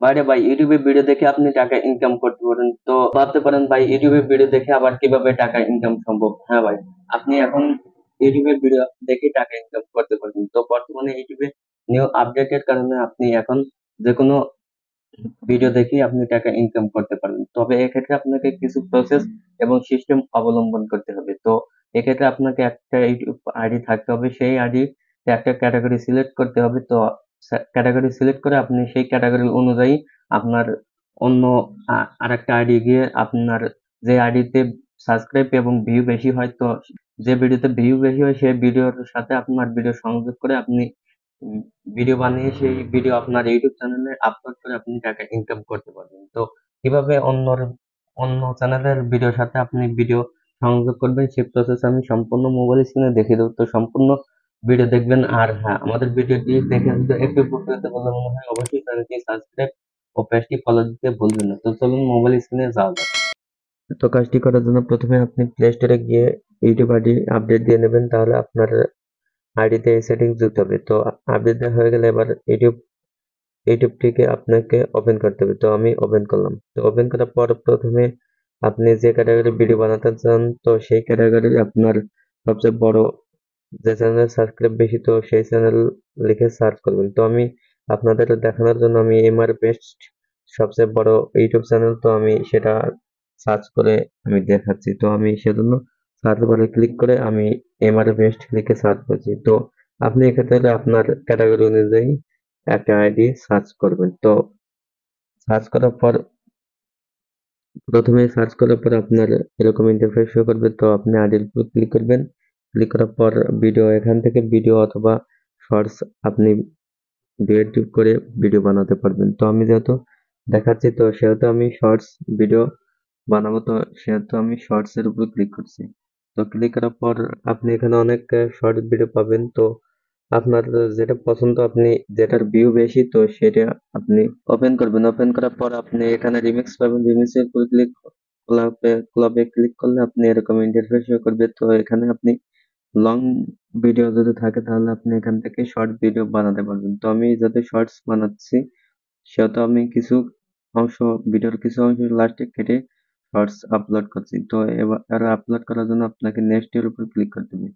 বাইরে ভাই ইউটিউবে ভিডিও দেখে আপনি টাকা ইনকাম করতে পারেন। তো ভাবতে পারেন ভাই ইউটিউবে ভিডিও দেখে আবার কিভাবে টাকা ইনকাম সম্ভব? হ্যাঁ ভাই, আপনি এখন ইউটিউবে ভিডিও দেখে টাকা ইনকাম করতে পারবেন। তো বর্তমানে ইউটিউবে নিউ আপডেটের কারণে আপনি এখন যে কোনো ভিডিও দেখে আপনি টাকা ইনকাম করতে পারবেন। তবে এক্ষেত্রে আপনাকে কিছু প্রসেস এবং সিস্টেম অবলম্বন করতে হবে। তো এক্ষেত্রে আপনাকে একটা ইউটিউব আইডি থাকতে হবে, সেই আইডি একটা ক্যাটাগরি সিলেক্ট করতে হবে। তো ক্যাটাগরি সিলেক্ট করে আপনি সেই ক্যাটাগরি অনুযায়ী আপনার অন্য আরেকটা আইডি গিয়ে আপনার যে আইডিতে সাবস্ক্রাইব এবং ভিউ বেশি হয়, তো যে ভিডিওতে ভিউ বেশি হয় সেই ভিডিওর সাথে আপনার ভিডিও সংযোগ করে আপনি ভিডিও বানিয়ে সেই ভিডিও আপনার ইউটিউব চ্যানেলে আপলোড করে আপনি টাকা ইনকাম করতে পারবেন। তো কিভাবে অন্য চ্যানেলের ভিডিওর সাথে আপনি ভিডিও সংযোগ করবেন সেই প্রসেস আমি সম্পূর্ণ মোবাইল স্ক্রিনে দেখিয়ে দেবো। তো সম্পূর্ণ ভিডিও দেখবেন। আর হ্যাঁ, আমাদের ভিডিওটি দেখে যদি একটু উপকৃত বলে মনে হয় অবশ্যই চ্যানেলটি সাবস্ক্রাইব ও পেজটি ফলো দিতে ভুলবেন না। তো চলুন মোবাইল স্ক্রিনে যাওয়া যাক। তো কাজটি করার জন্য প্রথমে আপনি প্লে স্টোরে গিয়ে ইউটিউব আইডি আপডেট দিয়ে নেবেন, তাহলে আপনার আইডিতে এই সেটিংস যুক্ত হবে। তো আপডেট দেওয়া হয়ে গেলে এবার ইউটিউবটিকে আপনাকে ওপেন করতে হবে। তো আমি ওপেন করলাম। তো ওপেন করার পর প্রথমে আপনি যে ক্যাটাগরি ভিডিও বানাতে চান, তো সেই ক্যাটাগরি আপনার সবচেয়ে বড় যে চ্যানেলের সাবস্ক্রাইব বেশি, তো সেই চ্যানেল লিখে সার্চ করবেন। তো আমি আপনাদের দেখানোর জন্য আমি এমআর বেস্ট সবচেয়ে বড় ইউটিউব চ্যানেল, তো আমি সেটা সার্চ করে আমি দেখাচ্ছি। তো আমি সেজন্য সার্চ বারে ক্লিক করে আমি এমআর বেস্ট লিখে সার্চ করছি। তো আপনি এক্ষেত্রে আপনার ক্যাটাগরি অনুযায়ী একটা আইডি সার্চ করবেন। তো সার্চ করার পর প্রথমে সার্চ করার পর আপনার এরকম ইন্টারফেস শো করবে। তো আপনি আইডির উপর ক্লিক করবেন। ক্লিক করার পর ভিডিও, এখান থেকে ভিডিও অথবা শর্টস আপনি ক্রিয়েটিভ করে ভিডিও বানাতে পারবেন। তো আমি যেহেতু দেখাচ্ছি, তো সেহেতু আমি শর্টস ভিডিও বানাবো। তো সেহেতু আমি শর্টস এর উপর ক্লিক করছি। তো ক্লিক করার পর আপনি এখানে অনেক শর্ট ভিডিও পাবেন। তো আপনার যেটা পছন্দ, আপনি যেটার ভিউ বেশি, তো সেটা আপনি ওপেন করবেন। ওপেন করার পর আপনি এখানে রিমিক্স পাবেন। রিমিক্স এর উপর ক্লাবে ক্লিক করলে আপনি এরকম ইন্টারফেস শো করবে। তো এখানে আপনি লং ভিডিও যদি থাকে তাহলে আপনি এখান থেকে শর্ট ভিডিও বানাতে পারবেন। তো আমি যাতে শর্টস বানাচ্ছি সেহেতু আমি অংশ ভিডিওর কিছু অংশ লাস্টে কেটে শর্টস আপলোড করছি। তো এবার আপলোড করার জন্য আপনাকে নেক্সট এর উপর ক্লিক করতে হবে।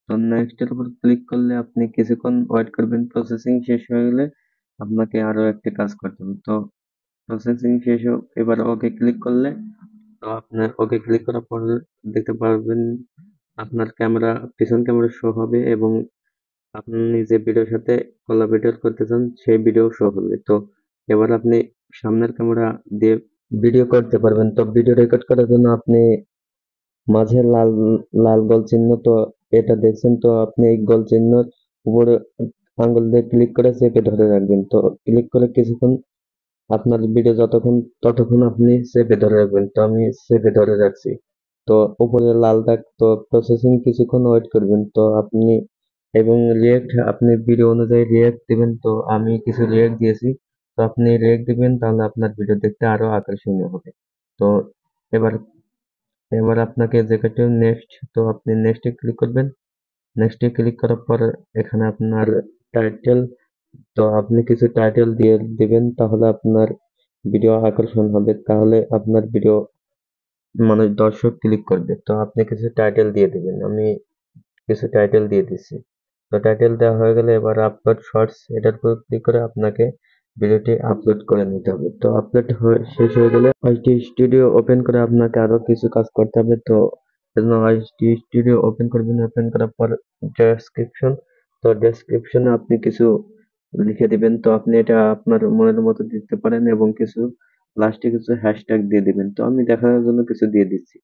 তো নেক্সট এর উপর ক্লিক করলে আপনি কিছুক্ষণ ওয়েট করবেন। প্রসেসিং শেষ হয়ে গেলে আপনাকে আরো একটি কাজ করতে হবে। তো প্রসেসিং শেষ এবার ওকে ক্লিক করলে, তো আপনার ওকে ক্লিক করার পর দেখতে পারবেন আপনার পিছন ক্যামেরা শো হবে এবং আপনি যে ভিডিওর সাথে কোলাবরেট করতে চান সেই ভিডিও শো হবে। তো এবার আপনি সামনের ক্যামেরা দিয়ে ভিডিও করতে পারবেন। তো ভিডিও রেকর্ড করার জন্য আপনি মাঝে লাল লাল গোল চিহ্ন, তো এটা দেখছেন, তো আপনি এই গোল চিহ্নর উপরে আঙ্গুল দিয়ে ক্লিক করে চেপে ধরে রাখবেন। তো ক্লিক করে কিছুক্ষণ আপনার ভিডিও ততক্ষণ আপনি চেপে ধরে রাখবেন। তো আমি চেপে ধরে রাখছি। তো উপরে লাল দাগ, তো প্রসেসিং কিছুক্ষণ ওয়েট করবেন। তো আপনি এবং আপনি ভিডিও অনুযায়ী রিয়াক্ট দিবেন। তো আমি কিছু রিয়াক্ট দিয়েছি। তো আপনি রিয়াক্ট দিবেন, তাহলে আপনার ভিডিও দেখতে আরো আকর্ষণীয় হবে। তো এবার এবার আপনাকে যেটা নেক্সট, তো আপনি নেক্সটে ক্লিক করবেন। নেক্সটে ক্লিক করার পর এখানে আপনার টাইটেল, তো আপনি কিছু টাইটেল দিয়ে দিবেন, তাহলে আপনার ভিডিও আকর্ষণ হবে, তাহলে আপনার ভিডিও দর্শক ক্লিক করবে। তো আপনি কিছু টাইটেল দিয়ে দিবেন। আমি কিছু টাইটেল দিয়ে দিচ্ছি। তো টাইটেল দেওয়া হয়ে গেলে এবার আপলোড শর্টস, এটার উপর ক্লিক করে আপনাকে ভিডিওটি আপলোড করে নিতে হবে। তো আপলোড শেষ হয়ে গেলে ওয়াইটি স্টুডিও ওপেন করে আপনাকে আরো কিছু কাজ করতে হবে। তো এজন্য ওয়াইটি স্টুডিও ওপেন করবেন। ওপেন করার পর ডেসক্রিপশন, তো ডেসক্রিপশনে আপনি কিছু লিখে দিবেন। তো আপনি এটা আপনার মনের মতো দিতে পারেন এবং লাস্টে কিছু হ্যাশট্যাগ দিয়ে দিবেন। তো আমি দেখানোর জন্য কিছু দিয়ে দিচ্ছি।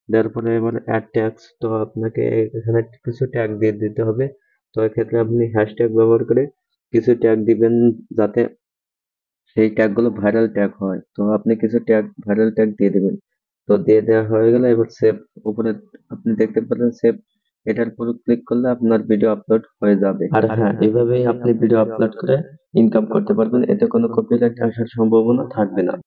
দেওয়ার পরে এবার অ্যাড ট্যাগস, তো আপনাকে এখানে কিছু ট্যাগ দিয়ে দিতে হবে। তো এক্ষেত্রে আপনি হ্যাশট্যাগ ব্যবহার করে কিছু ট্যাগ দিবেন যাতে সেই ট্যাগ গুলো ভাইরাল ট্যাগ হয়। তো আপনি কিছু ভাইরাল ট্যাগ দিয়ে দিবেন। তো দিয়ে দেওয়া হয়ে গেলে এবার সেভ, উপরে আপনি দেখতে পারেন সেভ, এটার উপর ক্লিক করলে আপনার ভিডিও আপলোড হয়ে যাবে। আর হ্যাঁ, এভাবেই আপনি ভিডিও আপলোড করে ইনকাম করতে পারবেন। এতে কোনো কপিরাইট আসার সম্ভাবনা থাকবে না।